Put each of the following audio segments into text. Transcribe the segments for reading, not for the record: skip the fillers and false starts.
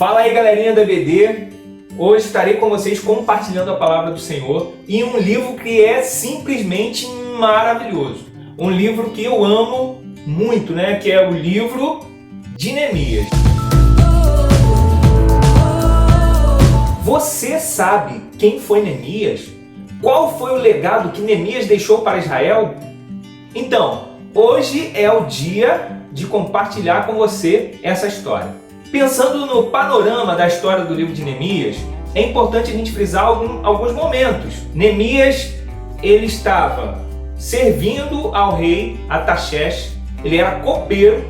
Fala aí, galerinha da BD. Hoje estarei com vocês compartilhando a palavra do Senhor e um livro que é simplesmente maravilhoso. Um livro que eu amo muito, né? Que é o livro de Neemias. Você sabe quem foi Neemias? Qual foi o legado que Neemias deixou para Israel? Então, hoje é o dia de compartilhar com você essa história. Pensando no panorama da história do livro de Neemias, é importante a gente frisar alguns momentos. Neemias, ele estava servindo ao rei Artaxerxes, ele era copeiro,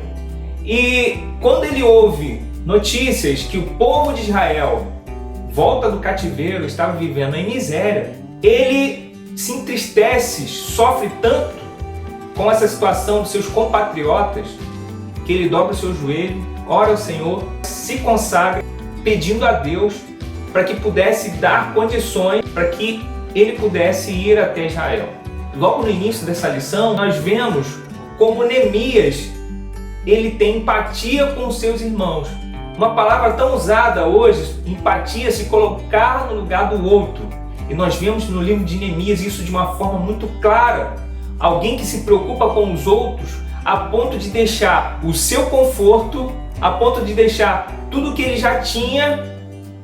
e quando ele ouve notícias que o povo de Israel volta do cativeiro, estava vivendo em miséria, ele se entristece, sofre tanto com essa situação dos seus compatriotas, que ele dobra o seu joelho, ora ao Senhor, se consagra, pedindo a Deus para que pudesse dar condições para que ele pudesse ir até Israel. Logo no início dessa lição, nós vemos como Neemias ele tem empatia com os seus irmãos. Uma palavra tão usada hoje, empatia, se colocar no lugar do outro. E nós vemos no livro de Neemias isso de uma forma muito clara. Alguém que se preocupa com os outros a ponto de deixar o seu conforto, a ponto de deixar tudo que ele já tinha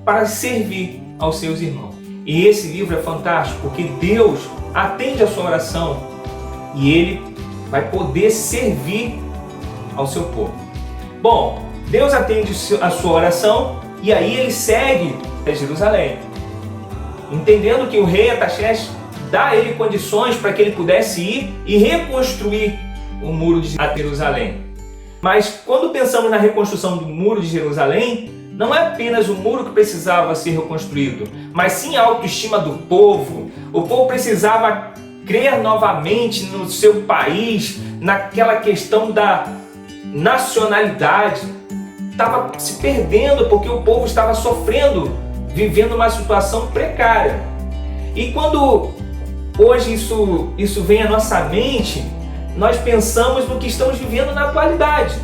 para servir aos seus irmãos. E esse livro é fantástico porque Deus atende a sua oração e ele vai poder servir ao seu povo. Bom, Deus atende a sua oração e aí ele segue a Jerusalém, entendendo que o rei Artaxerxes dá a ele condições para que ele pudesse ir e reconstruir o muro de Jerusalém. Mas quando pensamos na reconstrução do muro de Jerusalém, não é apenas o muro que precisava ser reconstruído, mas sim a autoestima do povo. O povo precisava crer novamente no seu país, naquela questão da nacionalidade. Estava se perdendo porque o povo estava sofrendo, vivendo uma situação precária. E quando hoje isso vem à nossa mente, nós pensamos no que estamos vivendo na atualidade.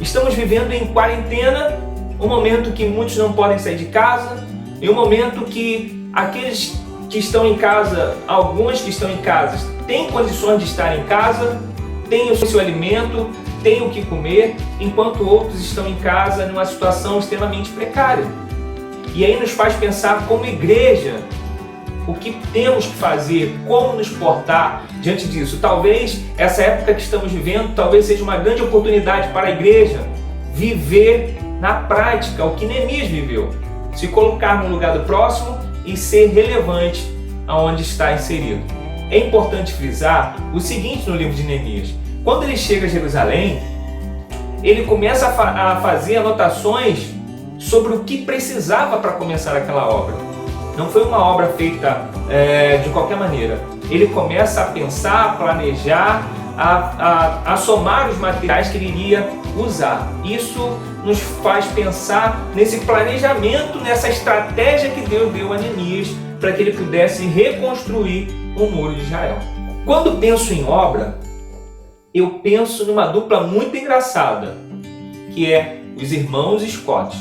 Estamos vivendo em quarentena, um momento que muitos não podem sair de casa, e um momento que aqueles que estão em casa, alguns que estão em casa, têm condições de estar em casa, têm o seu alimento, têm o que comer, enquanto outros estão em casa numa situação extremamente precária. E aí nos faz pensar como igreja, o que temos que fazer, como nos portar diante disso. Talvez essa época que estamos vivendo, talvez seja uma grande oportunidade para a igreja viver na prática o que Neemias viveu. Se colocar no lugar do próximo e ser relevante aonde está inserido. É importante frisar o seguinte no livro de Neemias. Quando ele chega a Jerusalém, ele começa a fazer anotações sobre o que precisava para começar aquela obra. Não foi uma obra feita de qualquer maneira. Ele começa a pensar, a planejar, a somar os materiais que ele iria usar. Isso nos faz pensar nesse planejamento, nessa estratégia que Deus deu a Neemias para que ele pudesse reconstruir o muro de Israel. Quando penso em obra, eu penso numa dupla muito engraçada, que é os irmãos Scott,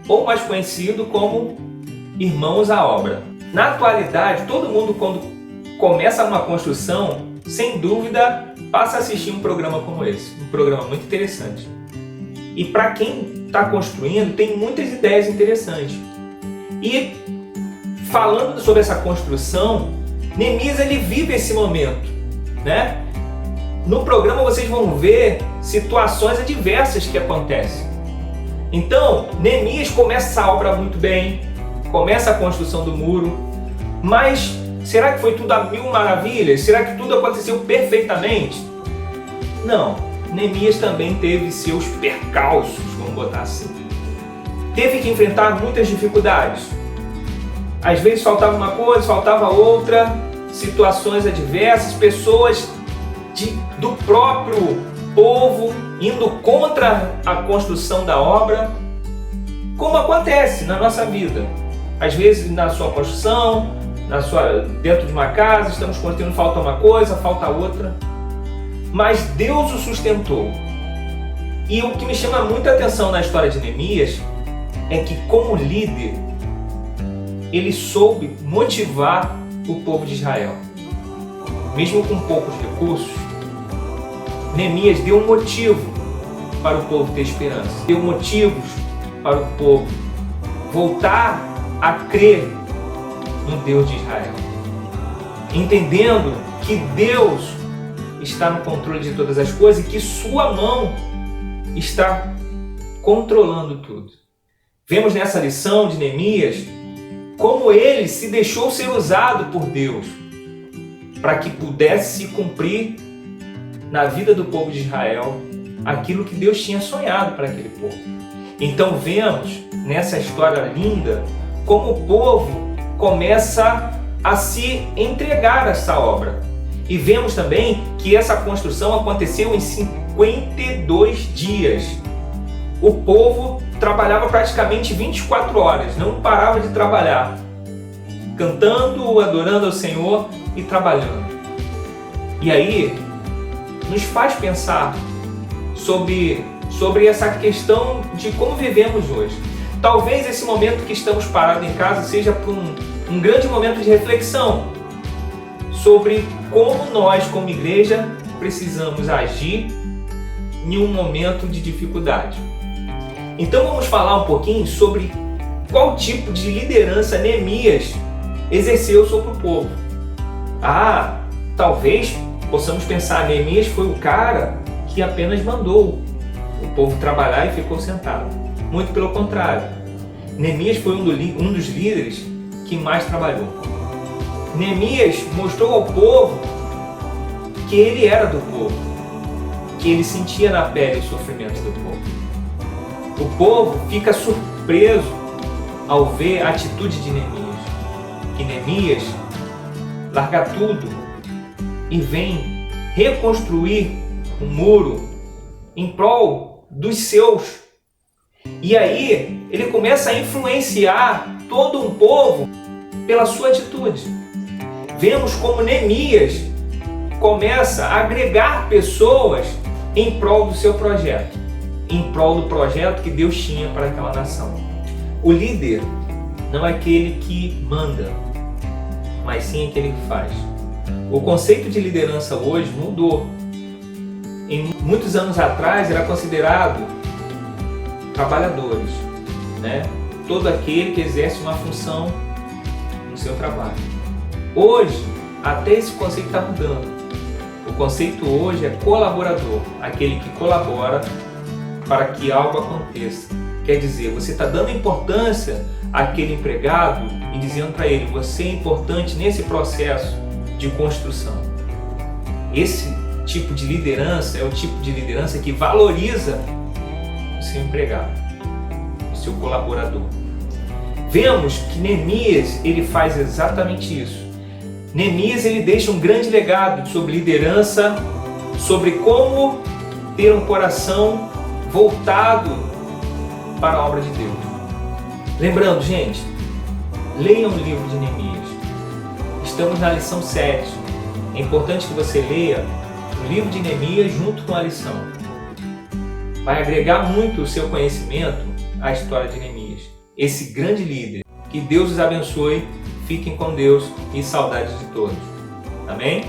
ou mais conhecido como Irmãos à Obra. Na atualidade, todo mundo quando começa uma construção, sem dúvida, passa a assistir um programa como esse. Um programa muito interessante. E para quem está construindo, tem muitas ideias interessantes. E falando sobre essa construção, Neemias ele vive esse momento, né? No programa vocês vão ver situações adversas que acontecem. Então, Neemias começa essa obra muito bem, começa a construção do muro, mas será que foi tudo a mil maravilhas? Será que tudo aconteceu perfeitamente? Não, Neemias também teve seus percalços, vamos botar assim. Teve que enfrentar muitas dificuldades. Às vezes faltava uma coisa, faltava outra, situações adversas, pessoas do próprio povo indo contra a construção da obra, como acontece na nossa vida. Às vezes na sua construção, dentro de uma casa, estamos construindo, falta uma coisa, falta outra. Mas Deus o sustentou. E o que me chama muita atenção na história de Neemias é que, como líder, ele soube motivar o povo de Israel. Mesmo com poucos recursos, Neemias deu um motivo para o povo ter esperança. Deu motivos para o povo voltar a crer no Deus de Israel. Entendendo que Deus está no controle de todas as coisas e que sua mão está controlando tudo. Vemos nessa lição de Neemias como ele se deixou ser usado por Deus para que pudesse se cumprir na vida do povo de Israel aquilo que Deus tinha sonhado para aquele povo. Então vemos nessa história linda como o povo começa a se entregar a essa obra. E vemos também que essa construção aconteceu em 52 dias. O povo trabalhava praticamente 24 horas, não parava de trabalhar, cantando, adorando ao Senhor e trabalhando. E aí nos faz pensar sobre essa questão de como vivemos hoje. Talvez esse momento que estamos parados em casa seja para um grande momento de reflexão sobre como nós, como igreja, precisamos agir em um momento de dificuldade. Então vamos falar um pouquinho sobre qual tipo de liderança Neemias exerceu sobre o povo. Talvez possamos pensar, Neemias foi o cara que apenas mandou o povo trabalhar e ficou sentado. Muito pelo contrário. Neemias foi um dos líderes que mais trabalhou. Neemias mostrou ao povo que ele era do povo, que ele sentia na pele o sofrimento do povo. O povo fica surpreso ao ver a atitude de Neemias. Que Neemias larga tudo e vem reconstruir o muro em prol dos seus. E aí ele começa a influenciar todo um povo pela sua atitude. Vemos como Neemias começa a agregar pessoas em prol do seu projeto, em prol do projeto que Deus tinha para aquela nação. O líder não é aquele que manda, mas sim aquele que faz. O conceito de liderança hoje mudou. Em muitos anos atrás era considerado trabalhadores, né? Todo aquele que exerce uma função no seu trabalho. Hoje, até esse conceito está mudando. O conceito hoje é colaborador, aquele que colabora para que algo aconteça. Quer dizer, você está dando importância àquele empregado e dizendo para ele, você é importante nesse processo de construção. Esse tipo de liderança é o tipo de liderança que valoriza o seu empregado, o seu colaborador. Vemos que Neemias ele faz exatamente isso. Neemias ele deixa um grande legado sobre liderança, sobre como ter um coração voltado para a obra de Deus. Lembrando, gente, leiam o livro de Neemias. Estamos na lição 7. É importante que você leia o livro de Neemias junto com a lição. Vai agregar muito o seu conhecimento à história de Neemias, esse grande líder. Que Deus os abençoe, fiquem com Deus e saudades de todos. Amém?